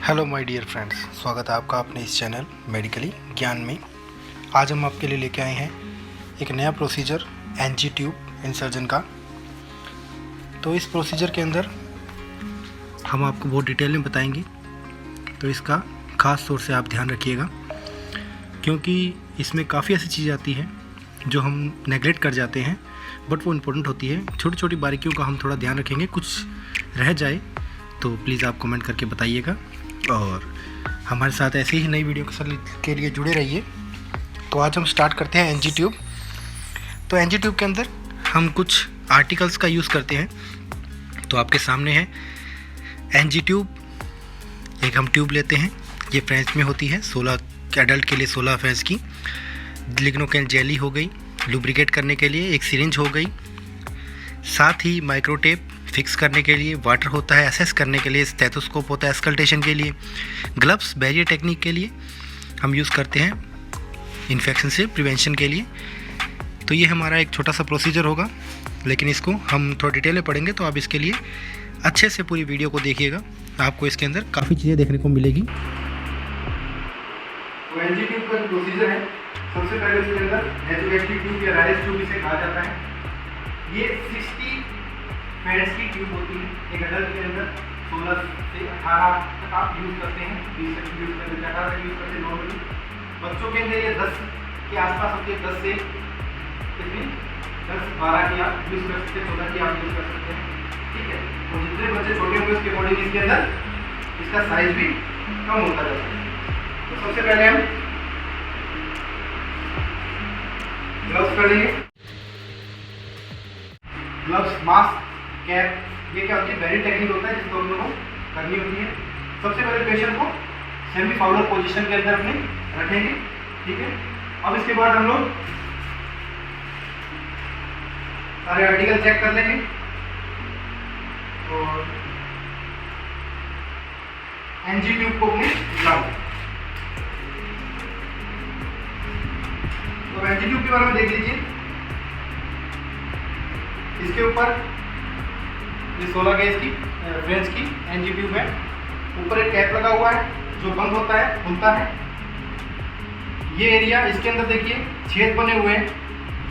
Hello my dear friends, स्वागत है आपका अपने इस चैनल मेडिकली ज्ञान में। आज हम आपके लिए लेके आए हैं एक नया प्रोसीजर एनजी ट्यूब इंसर्जन का। तो इस प्रोसीजर के अंदर हम आपको बहुत डिटेल में बताएंगे, तो इसका ख़ास तौर से आप ध्यान रखिएगा, क्योंकि इसमें काफ़ी ऐसी चीज़ें आती हैं जो हम नेगलेक्ट कर जाते हैं, बट वो इम्पोर्टेंट होती है। छोटी छोटी बारीकियों का हम थोड़ा ध्यान रखेंगे, कुछ रह जाए तो प्लीज़ आप कमेंट करके बताइएगा और हमारे साथ ऐसे ही नई वीडियो के लिए जुड़े रहिए। तो आज हम स्टार्ट करते हैं एनजी ट्यूब। तो एनजी ट्यूब के अंदर हम कुछ आर्टिकल्स का यूज़ करते हैं। तो आपके सामने है एनजी ट्यूब। एक हम ट्यूब लेते हैं, ये फ्रेंच में होती है, 16 एडल्ट के लिए 16 फ्रेंच की। लिग्नोकेन जेली हो गई, लुब्रिकेट करने के लिए एक सिरिंज हो गई, साथ ही माइक्रोटेप फिक्स करने के लिए, वाटर होता है असेस करने के लिए, स्टेथोस्कोप होता है स्कल्टेशन के लिए, ग्लव्स बैरियर टेक्निक के लिए हम यूज़ करते हैं इन्फेक्शन से प्रिवेंशन के लिए। तो ये हमारा एक छोटा सा प्रोसीजर होगा, लेकिन इसको हम थोड़ा डिटेल में पढ़ेंगे, तो आप इसके लिए अच्छे से पूरी वीडियो को देखिएगा, आपको इसके अंदर काफ़ी चीज़ें देखने को मिलेगी। तो एनजी ट्यूब का जो प्रोसीजर है, सबसे पहले इसके अंदर नेचुरल ट्यूब या राइस ट्यूब इसे कहा जाता है। ये 60 फ्रेंच की ट्यूब होती है। एक अडल्ट के अंदर 16 से 18 तक आप यूज़ करते हैं, 20 तक यूज़ करते हैं, 18 तक यूज़ करते हैं नॉर्मली। बच्चों के अंदर ये 10 के आसपास होती है, 10 से कितनी 10-12 की आप यूज़ कर सकते हैं, 14 की आप यूज़ कर सकते हैं, ठीक है। और जितने बच्चे छोटे होंगे उसके अकॉर्डिंग इसके अंदर इसका साइज भी कम होता जाता है। तो सबसे पहले हम ग्लव्स कर लेंगे। ग्लव्स, मास्क, कैप, ये क्या होती है, बैरियर टेक्निक होता है जिसको हम लोगों को करनी होती है। सबसे पहले पेशेंट को सेमी फाउलर पोजीशन के अंदर अपने रखेंगे, ठीक है। अब इसके बाद हम लोग सारे आर्टिकल चेक कर लेंगे और एनजी ट्यूब को अपने लगाएंगे। तो एनजी ट्यूब के बारे में देख लीजिए। इसके ऊपर ये 16 गेज की फ्रेंच की एनजी ट्यूब है। ऊपर एक कैप लगा हुआ है जो बंद होता है, खुलता है। ये एरिया, इसके अंदर देखिए छेद बने हुए हैं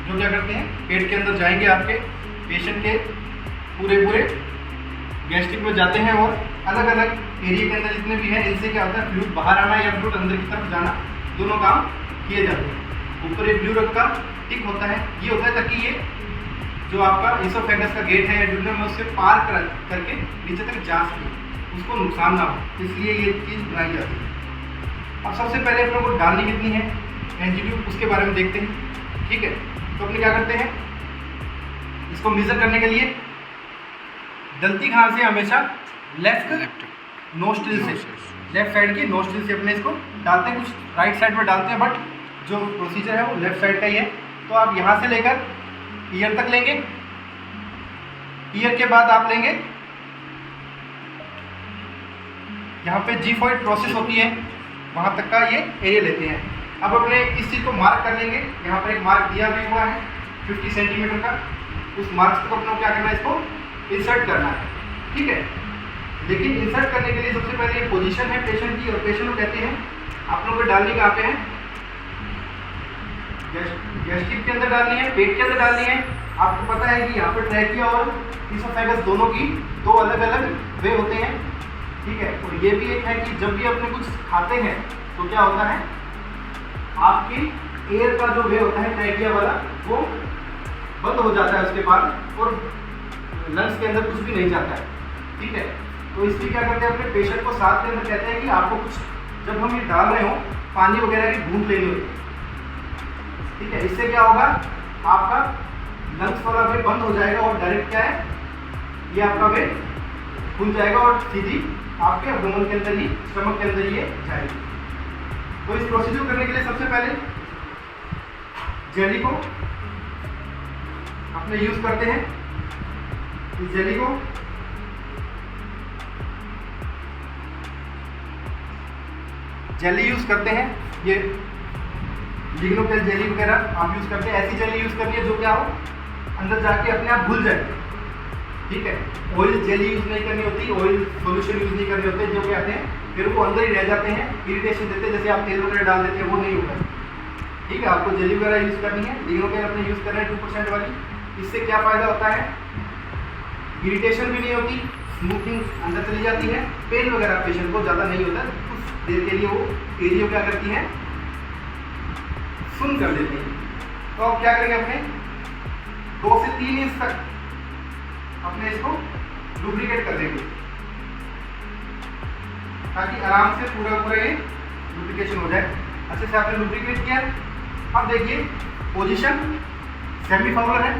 जो क्या करते हैं, पेट के अंदर जाएंगे, आपके पेशेंट के पूरे गैस्ट्रिक में जाते हैं और अलग अलग एरिया के अंदर जितने भी हैं इनसे क्या होता है, फ्लूइड बाहर आना या फ्लूइड अंदर की तरफ जाना, दोनों काम किए जाते हैं। ऊपर एक ब्लू रंग का टिक होता है, ये होता है ताकि ये जो आपका इसोफेगस का गेट है या ड्यूडेनम में उससे पार करके नीचे तक जा सके, उसको नुकसान ना हो, इसलिए ये चीज़ बनाई जाती है। अब सबसे पहले अपने को डालनी कितनी है एनजी ट्यूब, उसके बारे में देखते हैं, ठीक है। तो अपने क्या करते हैं, इसको मेजर करने के लिए डलती कहाँ से, हमेशा लेफ्ट नोस्ट्रिल से, लेफ्ट साइड की नोस्ट्रिल से अपने इसको डालते हैं। कुछ राइट साइड में डालते हैं, बट जो प्रोसीजर है वो लेफ्ट साइड का ही है। तो आप यहाँ से लेकर ईयर तक लेंगे, ईयर के बाद आप लेंगे यहाँ पे जीफॉइड प्रोसेस होती है, वहाँ तक का ये एरिया लेते हैं। अब अपने इस चीज़ को मार्क कर लेंगे, यहाँ पर एक मार्क दिया भी हुआ है 50 सेंटीमीटर का। उस मार्क्स को अपने क्या करना है, इसको इंसर्ट करना है, ठीक है। लेकिन इंसर्ट करने के लिए सबसे पहले ये पोजीशन है पेशेंट की, और पेशेंट को कहते हैं आप लोगों को डालनी कहाँ पे है, गैस्ट्रिक के अंदर डालनी है, पेट के अंदर डालनी है। आपको पता है कि यहाँ पर ट्रैकिया और इसोफेगस दोनों की दो अलग अलग वे होते हैं, ठीक है। और ये भी एक है कि जब भी अपने कुछ खाते हैं तो क्या होता है, आपकी एयर का जो वे होता है ट्रैकिया वाला, वो बंद हो जाता है उसके बाद, और लंग्स के अंदर कुछ भी नहीं जाता है, ठीक है। तो इसलिए क्या करते हैं, अपने पेशेंट को साथ के अंदर कहते हैं कि आपको कुछ, जब हम ये डाल रहे हो, पानी वगैरह की घूंट लेनी होती है, ठीक है। इससे क्या होगा, आपका लंग्स वाला वे बंद हो जाएगा और डायरेक्ट क्या है, ये आपका वे खुल जाएगा और सीधी आपके एब्डोमेन के अंदर ही, स्टमक के अंदर ये जाएगी। तो इस प्रोसीजर करने के लिए सबसे पहले जेली को अपने यूज करते हैं। इस जेली को यूज करते हैं, ये लिग्नोकेन जेली वगैरह आप यूज़ करते हैं। ऐसी जेली यूज़ करनी है जो क्या हो, अंदर जाके अपने आप घुल जाए, ठीक है। ऑयल जेल यूज़ नहीं करनी होती, ऑयल सॉल्यूशन यूज़ नहीं करने होते, जो क्या आते हैं फिर वो अंदर ही रह जाते हैं, इरिटेशन देते हैं, जैसे आप तेल वगैरह डाल देते हैं, वो नहीं होगा। ठीक है, आपको जेली वगैरह यूज़ करनी है, लिग्नो केयर अपने यूज़ कर रहे हैं 2% वाली। इससे क्या फ़ायदा होता है, इरिटेशन भी नहीं होती, स्मूथिंग अंदर चली जाती है, पेन वगैरह पेशेंट को ज़्यादा नहीं होता, कुछ देर के लिए वो एरिया क्या करती हैं, सुन कर देती हैं। तो आप क्या करेंगे, अपने 2 से 3 इंच तक अपने इसको लुब्रिकेट कर देंगे, ताकि आराम से पूरा ये लुब्रिकेशन हो जाए। अच्छे से आपने लुब्रिकेट किया। अब देखिए पोजीशन सेमी फाउलर है,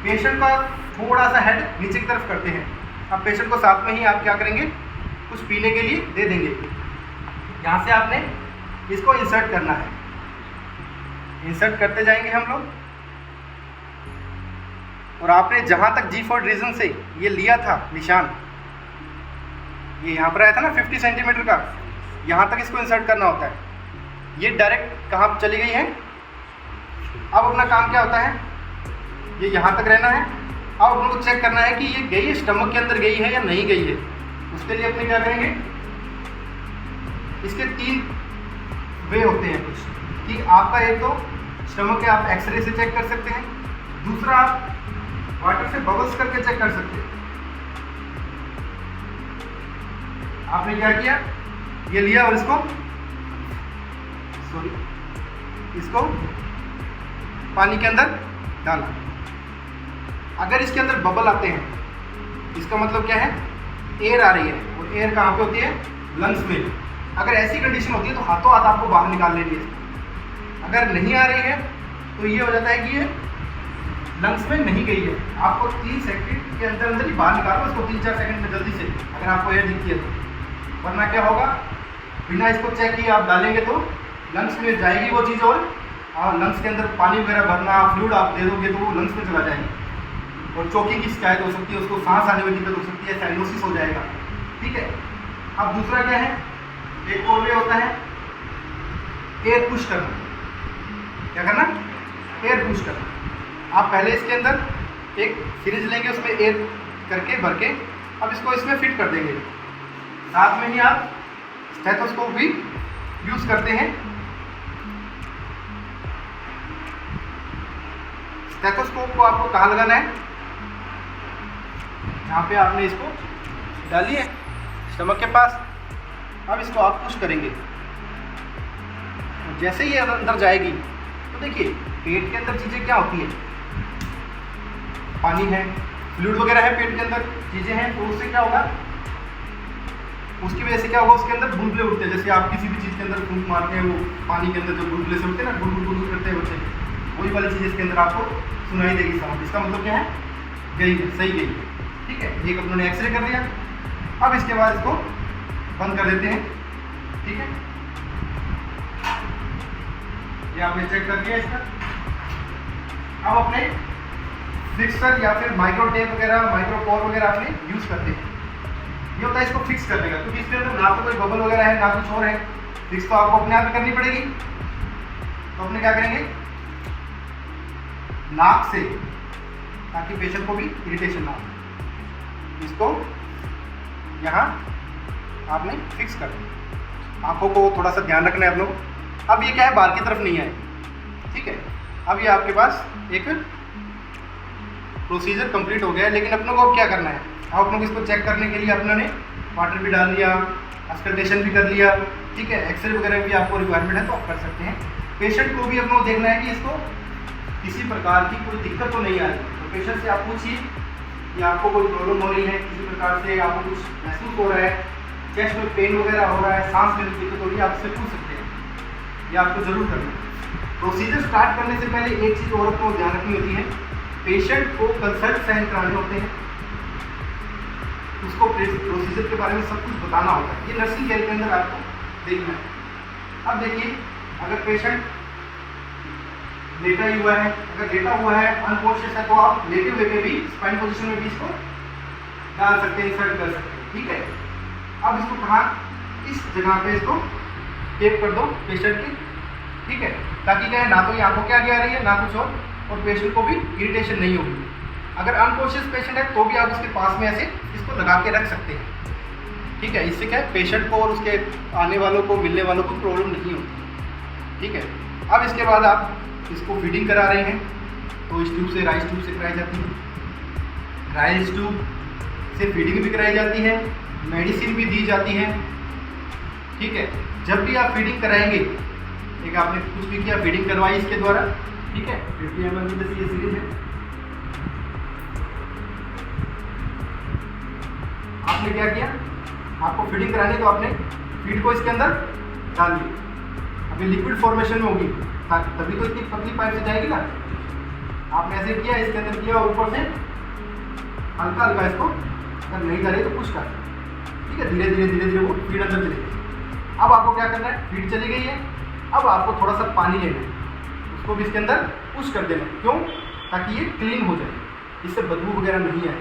पेशेंट का थोड़ा सा हेड नीचे की तरफ करते हैं। अब पेशेंट को साथ में ही आप क्या करेंगे, कुछ पीने के लिए दे देंगे। यहाँ से आपने इसको इंसर्ट करना है, इंसर्ट करते जाएंगे हम लोग, और आपने जहाँ तक G4 रीजन से ये लिया था निशान, ये यहाँ पर आया था ना 50 सेंटीमीटर का, यहाँ तक इसको इंसर्ट करना होता है। ये डायरेक्ट कहाँ चली गई है। अब अपना काम क्या होता है, ये यहाँ तक रहना है। अब अपन को चेक करना है कि ये गई है, स्टमक के अंदर गई है या नहीं गई है। उसके लिए अपने क्या करेंगे, इसके 3 वे होते हैं कुछ, कि आपका एक तो स्टमक के आप एक्सरे से चेक कर सकते हैं, दूसरा आप वाटर से बबल्स करके चेक कर सकते हैं। आपने क्या किया, ये लिया और इसको पानी के अंदर डाला। अगर इसके अंदर बबल आते हैं, इसका मतलब क्या है, एयर आ रही है, और एयर कहाँ पे होती है, लंग्स में। अगर ऐसी कंडीशन होती है तो हाथों हाथ आपको बाहर निकाल लेनी है। अगर नहीं आ रही है तो ये हो जाता है कि ये लंग्स में नहीं गई है, आपको 3 सेकंड के अंदर ही बाहर निकालो इसको, 3-4 सेकंड में जल्दी से, अगर आपको एयर दिखती है तो। वरना क्या होगा, बिना इसको चेक किए आप डालेंगे तो लंग्स में जाएगी वो चीज़, और लंग्स के अंदर पानी वगैरह भरना, फ्लूइड आप दे दोगे तो वो लंग्स में चला जाएगा, और चोकिंग की शिकायत हो सकती है, उसको सांस आने में दिक्कत हो सकती है, साइनोसिस हो जाएगा। ठीक है। अब दूसरा क्या है, एक और वे होता है एयर पुश करना। क्या करना, एयर पुश करना। आप पहले इसके अंदर एक सीरीज लेंगे, उसमें एयर करके भर के, अब इसको इसमें फिट कर देंगे। साथ में ही आप स्टेथोस्कोप भी यूज़ करते हैं। स्टेथोस्कोप को आपको कहाँ लगाना है, जहाँ पे आपने इसको डाली है स्टमक के पास। अब इसको आप पुश करेंगे, जैसे ही अंदर जाएगी तो देखिए पेट के अंदर चीज़ें क्या होती है, पानी है, फ्लूइड वगैरह है, पेट के अंदर चीज़ें हैं, तो उससे क्या होगा, उसकी वजह से क्या होगा, उसके अंदर बुलबुले उठते हैं। जैसे आप किसी भी चीज़ के अंदर फूंक मारते हैं, वो पानी के अंदर जो बुलबुले से उठते हैं ना, गुल करते हैं बच्चे, वही वाली चीज़ इसके अंदर आपको सुनाई देगी साउंड। इसका मतलब क्या है, गई है, सही गई है। ठीक है, ये अपने एक्सरे कर दिया। अब इसके बाद इसको बंद कर देते हैं। ठीक है, ये आपने चेक कर दिया इसका। अब अपने फिक्सर या फिर माइक्रो टेप वगैरह, माइक्रो कोर वगैरह आपने यूज़ करते हैं। ये होता है इसको फिक्स करने का, क्योंकि इसके अंदर ना तो कोई बबल वगैरह है, ना कुछ और है। फिक्स तो आपको अपने आप ही करनी पड़ेगी। तो अपने क्या करेंगे, नाक से, ताकि पेशेंट को भी इरिटेशन ना हो, इसको यहाँ आपने फिक्स कर दिया। आंखों को थोड़ा सा ध्यान रखना है आप लोग। अब ये क्या है, बाहर की तरफ नहीं आए। ठीक है, अब ये आपके पास एक प्रोसीजर कंप्लीट हो गया है। लेकिन अपनों को अब क्या करना है, आप अपनों को इसको चेक करने के लिए अपनों ने वाटर भी डाल लिया, अस्कल्टेशन भी कर लिया। ठीक है, एक्सरे वगैरह भी आपको रिक्वायरमेंट है तो आप कर सकते हैं। पेशेंट को भी अपनों को देखना है कि इसको किसी प्रकार की कोई दिक्कत तो नहीं आ रही। तो पेशेंट से आप पूछिए कि आपको कोई प्रॉब्लम हो रही है, किसी प्रकार से आपको कुछ महसूस हो रहा है, चेस्ट में पेन वगैरह हो रहा है, सांस लेने में दिक्कत हो रही है, आपसे पूछ सकते हैं। ये आपको ज़रूर करना है। प्रोसीजर स्टार्ट करने से पहले एक चीज़ और आपको ध्यान रखनी होती है, पेशेंट को कंसल्ट साइन कराने होते हैं, उसको प्रोसीजर के बारे में सब कुछ बताना होता है। ये नर्सिंग केयर के अंदर आपको देखना है। अब देखिए, अगर पेशेंट लेटा ही हुआ है, अगर लेटा हुआ है, अनकॉन्शियस है, तो आप लेटे हुए में भी स्पाइन पोजीशन में भी इसको डाल सकते हैं, इंसर्ट कर सकते हैं। ठीक है, अब इसको कहाँ, इस जगह पे इसको टेप कर दो पेशेंट की। ठीक है, ताकि क्या है, ना तो ये आंखों के आगे आ रही है, ना कुछ और पेशेंट को भी इरिटेशन नहीं होगी। अगर अनकॉन्शियस पेशेंट है तो भी आप उसके पास में ऐसे इसको लगा के रख सकते हैं, ठीक है। इससे क्या है, पेशेंट को और उसके आने वालों को, मिलने वालों को प्रॉब्लम नहीं होती, ठीक है। अब इसके बाद आप इसको फीडिंग करा रहे हैं, तो इस ट्यूब से, राइस ट्यूब से कराई जाती है। राइस ट्यूब से फीडिंग भी कराई जाती है, मेडिसिन भी दी जाती है, ठीक है। जब भी आप फीडिंग कराएंगे, एक आपने कुछ भी किया, फीडिंग करवाई इसके द्वारा, ठीक है। 50 ml की जैसे ये सीरीज है, आपने क्या किया, आपको फीडिंग करानी तो आपने फीड को इसके अंदर डाल दी, अभी लिक्विड फॉर्मेशन में होगी, तभी तो इतनी पतली पाइप से जाएगी ना। आपने ऐसे किया, इसके अंदर किया, और ऊपर से हल्का हल्का इसको, अगर नहीं करे तो पुश कर, ठीक है। धीरे धीरे वो फीड अंदर चलेगी। अब आपको क्या करना है, फीड चली गई है, अब आपको थोड़ा सा पानी लेना है, उसको भी इसके अंदर पुश कर देना है। क्यों? ताकि ये क्लीन हो जाए, इससे बदबू वगैरह नहीं आए।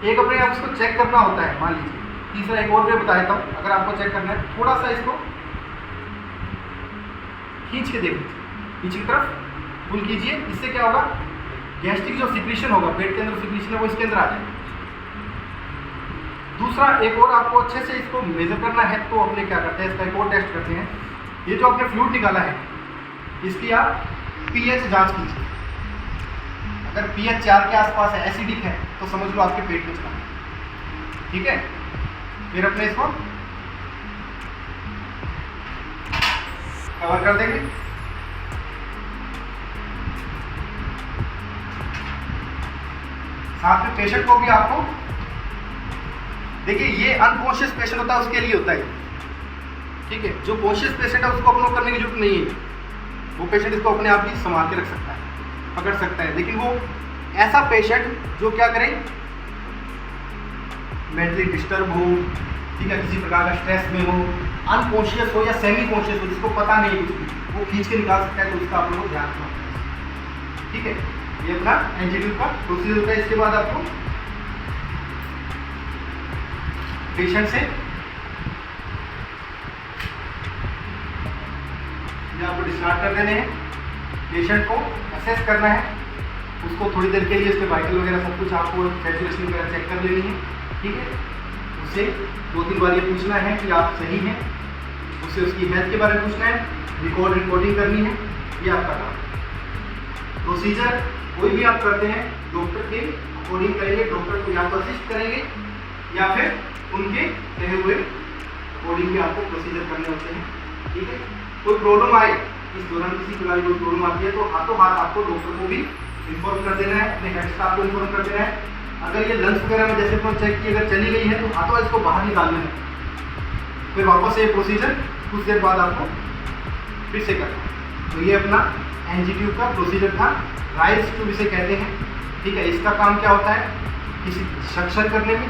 एक अपने आप इसको चेक करना होता है, मान लीजिए। तीसरा एक और वे बता देता हूँ, अगर आपको चेक करना है, थोड़ा सा इसको खींच के देख लीजिए, पीछे की तरफ पुल कीजिए, इससे क्या होगा, गैस्ट्रिक जो सिक्रीशन होगा, पेट के अंदर सिक्रीशन है, वो इसके अंदर आ जाएगा। दूसरा एक और आपको अच्छे से इसको मेजर करना है, तो अपने क्या करते हैं, इसका एक और टेस्ट करते हैं। ये जो आपने फ्लूइड निकाला है, इसकी आप पीएच जांच कीजिए। अगर पीएच 4 के आसपास है, एसिडिक है, तो समझ लो आपके पेट में चला है, ठीक है। फिर अपने इसको कवर कर देंगे। साथ में पेशेंट को भी आपको, देखिए ये अनकॉन्शियस पेशेंट होता है, उसके लिए होता है, ठीक है। जो कॉन्शियस पेशेंट है उसको अपने करने की जरूरत नहीं है, वो पेशेंट इसको अपने आप ही संभाल के रख सकता है, पकड़ सकता है। लेकिन वो ऐसा पेशेंट जो क्या करे, मेंटली डिस्टर्ब हो, ठीक है, किसी प्रकार का स्ट्रेस में हो, अनकॉन्शियस हो या सेमी कॉन्शियस हो, जिसको पता नहीं है कुछ भी, वो खींच के निकाल सकता है, तो उसका आप लोग ध्यान रखना, ठीक है। ये अपना एंजीट्यूब का प्रोसीजर होता है। इसके बाद आपको पेशेंट से आपको डिस्चार्ज कर देने हैं, पेशेंट को असेस करना है, उसको थोड़ी देर के लिए उसके वाइटल वगैरह सब कुछ आपको सैचुरेशन वगैरह चेक कर लेनी है, ठीक है। उससे 2-3 बार ये पूछना है कि आप सही हैं, उससे उसकी हेल्थ के बारे में पूछना है, रिकॉर्डिंग करनी है, ये आपका काम। प्रोसीजर कोई भी आप करते हैं, डॉक्टर के अकॉर्डिंग करेंगे, डॉक्टर को या तो असिस्ट करेंगे या फिर उनके कहे हुए अकॉर्डिंग भी आपको प्रोसीजर करने होते हैं, ठीक है। कोई प्रॉब्लम आए, इस दौरान किसी प्रकार की कोई प्रॉब्लम आती है, तो हाथों हाथ आपको डॉक्टर को भी इन्फॉर्म कर देना है, अपने हेड स्टाफ को इन्फॉर्म कर देना है। अगर ये लंग्स वगैरह में जैसे अपने चेक की अगर चली गई है, तो हाथों इसको बाहर निकाल देना है, फिर वापस ये प्रोसीजर कुछ देर बाद आपको फिर से करना है। तो ये अपना एंजीट्यूब का प्रोसीजर था, राइस ट्यूब इसे कहते हैं, ठीक है। इसका काम क्या होता है, किसी सक्शन करने में,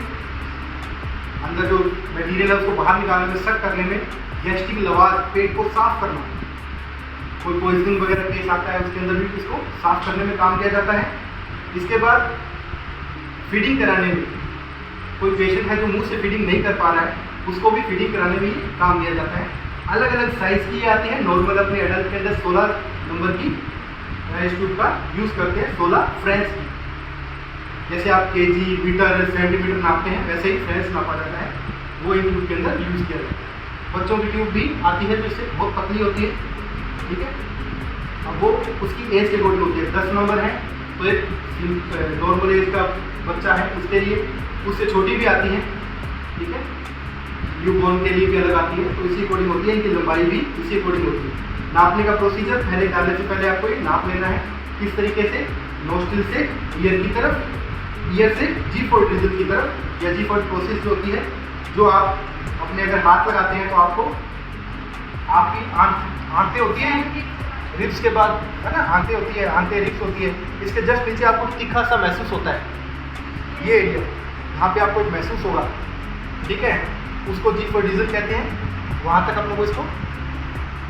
अंदर जो मटेरियल है उसको बाहर निकालने में, सक करने में, गैस्ट्रिक लवाज, पेट को साफ करना, कोई पॉइजनिंग वगैरह केस आता है उसके अंदर भी इसको साफ करने में काम किया जाता है। इसके बाद फीडिंग कराने में, कोई पेशेंट है जो मुंह से फीडिंग नहीं कर पा रहा है, उसको भी फीडिंग कराने में ही काम दिया जाता है। अलग अलग साइज़ की आती है, नॉर्मल अपने एडल्ट के अंदर 16 नंबर की राइस ट्यूब का यूज़ करते हैं, 16 फ्रेंच की। जैसे आप केजी, मीटर, सेंटीमीटर नापते हैं, वैसे ही फ्रेंच नापा जाता है, वो इन ट्यूब के अंदर यूज़ किया जाता है। बच्चों की ट्यूब भी आती है, जिससे बहुत पतली होती है, ठीक है। अब वो उसकी एज के अकॉर्डिंग होती है, 10 नंबर है तो एक नॉर्मल एज का बच्चा है उसके लिए, उससे छोटी भी आती है, ठीक है। न्यूबॉर्न के लिए भी अलग आती है, तो इसी अकॉर्डिंग होती है, इनकी लंबाई भी इसी अकॉर्डिंग होती है। नापने का प्रोसीजर, पहले डालने से पहले आपको ये नाप लेना है, किस तरीके से, नोस्ट्रिल से ईयर की तरफ, ईयर से G4 डिजिल की तरफ, या G4 प्रोसेस जो होती है, जो आप अपने अगर हाथ लगाते हैं तो आपको आपकी आंतें होती हैं रिब्स के बाद, है ना, आंतें होती है, आंतें रिब्स होती है, इसके जस्ट नीचे आपको तीखा सा महसूस होता है, ये एरिया यहाँ पे आपको महसूस होगा, ठीक है। उसको G4 डिजिल कहते हैं, वहाँ तक आप लोगों को इसको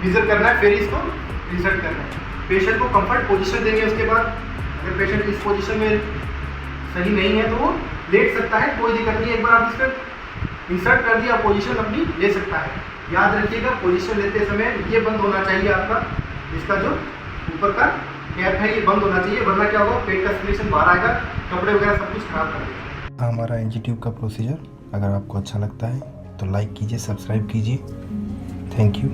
मेजर करना है, फिर इसको इंसर्ट करना है। पेशेंट को कंफर्ट पोजीशन देंगे। उसके बाद अगर पेशेंट इस पोजीशन में सही नहीं है तो वो लेट सकता है, कोई दिक्कत नहीं है। एक बार आप इसका इंसर्ट कर दिया, पोजीशन अपनी ले सकता है। याद रखिएगा पोजीशन लेते समय ये बंद होना चाहिए आपका, इसका जो ऊपर का कैप है ये बंद होना चाहिए, वरना क्या होगा, पेट का सर्कुलेशन बाहर आएगा, कपड़े वगैरह सब कुछ खराब कर देगा। हमारा एनजी ट्यूब का प्रोसीजर अगर आपको अच्छा लगता है तो लाइक कीजिए, सब्सक्राइब कीजिए। Thank you.